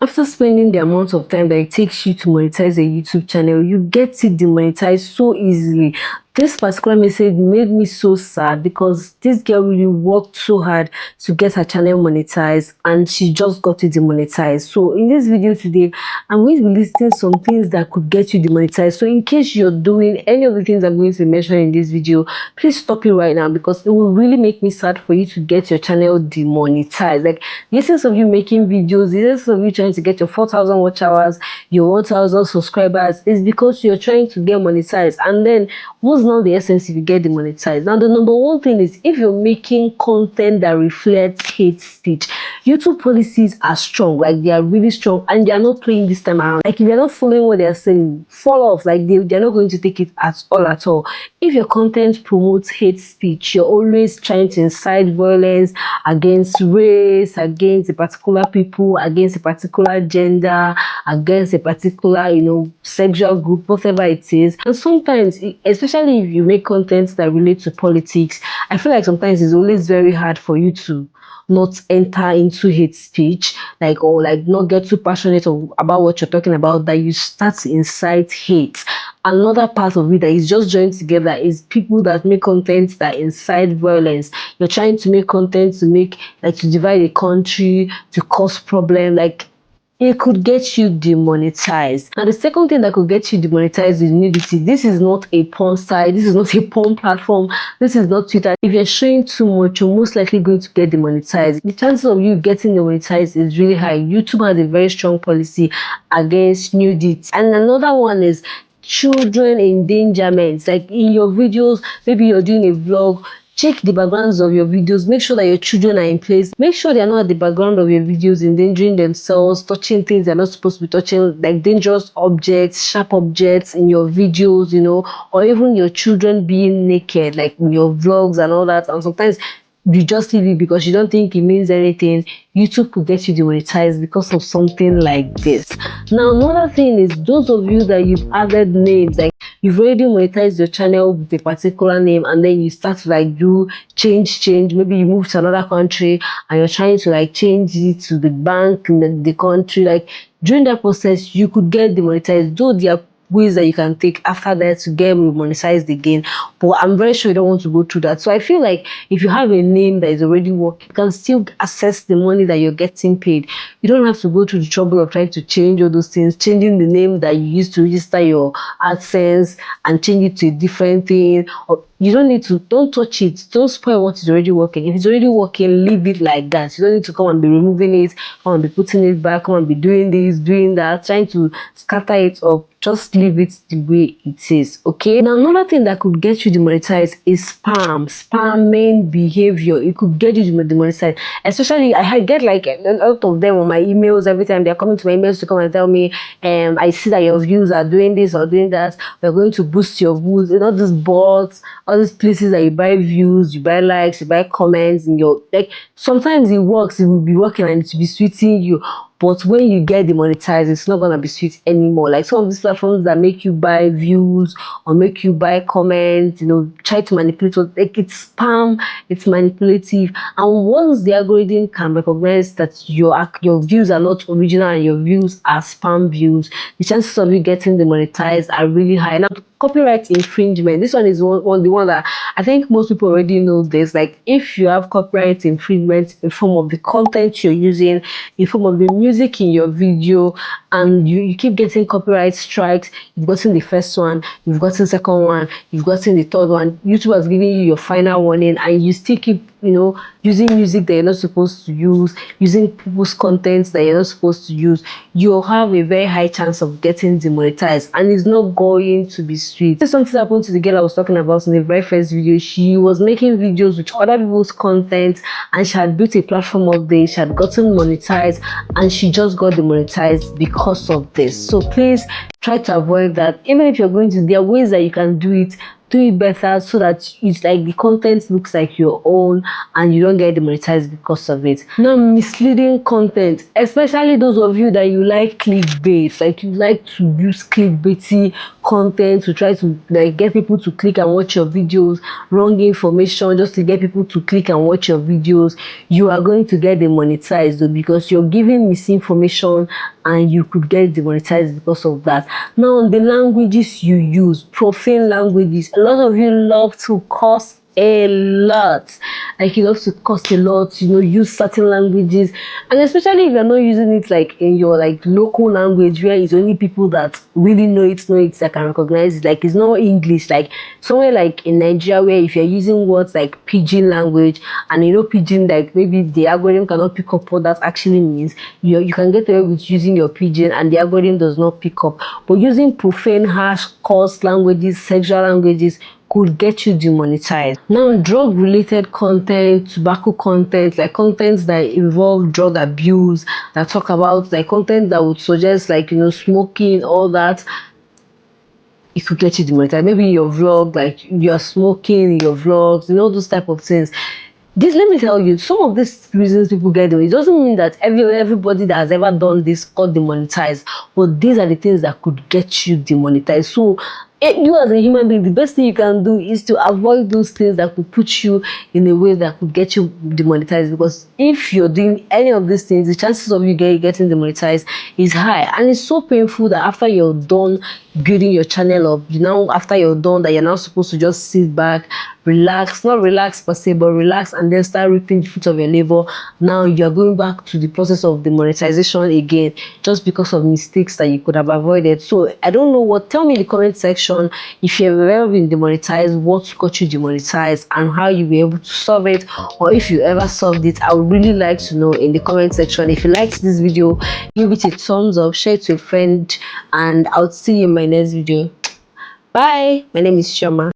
After spending the amount of time that it takes you to monetize a YouTube channel, you get it demonetized so easily. This particular message made me so sad because this girl really worked so hard to get her channel monetized and she just got it demonetized. So in this video today, I'm going to be listing some things that could get you demonetized. So in case you're doing any of the things I'm going to mention in this video, please stop it right now because it will really make me sad for you to get your channel demonetized. Like, the essence of you making videos, the essence of you trying to get your 4,000 watch hours, your 1,000 subscribers is because you're trying to get monetized. And then what's not the essence if you get demonetized? Now, the number one thing is if you're making content that reflects hate speech. YouTube policies are strong, like they are really strong, and they are not playing this time around. Like if you're not following what they're saying, fall off. Like they're not going to take it at all. If your content promotes hate speech, you're always trying to incite violence against race, against a particular people, against a particular gender, against a particular, sexual group, whatever it is. And sometimes, especially if you make content that relate to politics, I feel like sometimes it's always very hard for you to not enter into hate speech, like, or like not get too passionate about what you're talking about, that you start to incite hate. Another part of it that is just joined together is people that make content that incite violence. You're trying to make content to make, like, to divide a country, to cause problem, like it could get you demonetized. And the second thing that could get you demonetized is nudity. This is not a porn site, this is not a porn platform, this is not Twitter. If you're showing too much, you're most likely going to get demonetized. The chances of you getting demonetized is really high. YouTube has a very strong policy against nudity. And another one is children endangerment. Like in your videos, maybe you're doing a vlog, check the backgrounds of your videos, make sure that your children are in place, make sure they're not at the background of your videos endangering themselves, touching things they're not supposed to be touching, like dangerous objects, sharp objects in your videos, or even your children being naked, like in your vlogs and all that. And sometimes you just leave it because you don't think it means anything. YouTube could get you demonetized because of something like this. Now, another thing is those of you that you've added names, like you've already monetized your channel with a particular name, and then you start to like do change. Maybe you move to another country and you're trying to like change it to the bank in the country. Like during that process, you could get demonetized, though there are ways that you can take after that to get monetized again, but I'm very sure you don't want to go through that. So I feel like if you have a name that is already working, you can still access the money that you're getting paid. You don't have to go through the trouble of trying to change all those things, changing the name that you used to register your AdSense and change it to a different thing. Or you don't need to, don't touch it, don't spoil what is already working. If it's already working, leave it like that. You don't need to come and be removing it, come and be putting it back, come and be doing this, doing that, trying to scatter it up. Just leave it the way it is, okay? Now, another thing that could get you demonetized is spamming behavior. It could get you demonetized. Especially, I get like a lot of them on my emails every time they're coming to my emails to come and tell me, I see that your views are doing this or doing that. We're going to boost your views. All these bots, all these places that you buy views, you buy likes, you buy comments, and your like. Sometimes it works. It will be working and it will be sweeting you. But when you get demonetized, it's not gonna be sweet anymore. Like some of these platforms that make you buy views or make you buy comments, try to manipulate. Like it's spam, it's manipulative. And once the algorithm can recognize that your views are not original and your views are spam views, the chances of you getting demonetized are really high. Now, copyright infringement. This one is the one that I think most people already know this. Like if you have copyright infringement in form of the content you're using, in form of the music in your video, and you keep getting copyright strikes, you've gotten the first one, you've gotten the second one, you've gotten the third one, YouTube has given you your final warning, and you still keep using music that you're not supposed to use, using people's content that you're not supposed to use, you'll have a very high chance of getting demonetized, and it's not going to be sweet. Something happened to the girl I was talking about in the very first video. She was making videos with other people's content, and she had built a platform of this, she had gotten monetized, and she just got demonetized because of this. So please try to avoid that. Even if you're going to, there are ways that you can do it better so that it's like the content looks like your own and you don't get demonetized because of it. Now, misleading content, especially those of you that you like clickbait, like you like to use clickbaity content to try to like get people to click and watch your videos, wrong information just to get people to click and watch your videos, you are going to get demonetized though, because you're giving misinformation and you could get demonetized because of that. Now, the languages you use, profane languages, a lot of you love to curse a lot. Like you love to curse a lot, use certain languages, and especially if you're not using it like in your like local language where it's only people that really know it that can recognize it. Like it's not English, like somewhere like in Nigeria where if you're using words like pidgin language, and pidgin, like maybe the algorithm cannot pick up what that actually means, you can get away with using your pidgin and the algorithm does not pick up. But using profane, harsh, coarse languages, sexual languages could get you demonetized. Now, drug related content, tobacco content, like content that involve drug abuse, that talk about like content that would suggest like smoking, all that, it could get you demonetized. Maybe your vlog, like you're smoking in your vlogs, those type of things. This, let me tell you, some of these reasons people get them, it doesn't mean that everybody that has ever done this got demonetized, but these are the things that could get you demonetized. So you as a human being, the best thing you can do is to avoid those things that could put you in a way that could get you demonetized, because if you're doing any of these things, the chances of you getting demonetized is high. And it's so painful that after you're done building your channel up, after you're done, that you're now supposed to just sit back, relax, not relax per se, but relax and then start reaping the fruit of your labor. Now you're going back to the process of demonetization again, just because of mistakes that you could have avoided. So I don't know tell me in the comment section if you've ever been demonetized, what got you demonetized and how you were able to solve it, or if you ever solved it. I would really like to know in the comment section. If you liked this video, give it a thumbs up, share it to a friend, and I'll see you in my next video. Bye. My name is Shoma.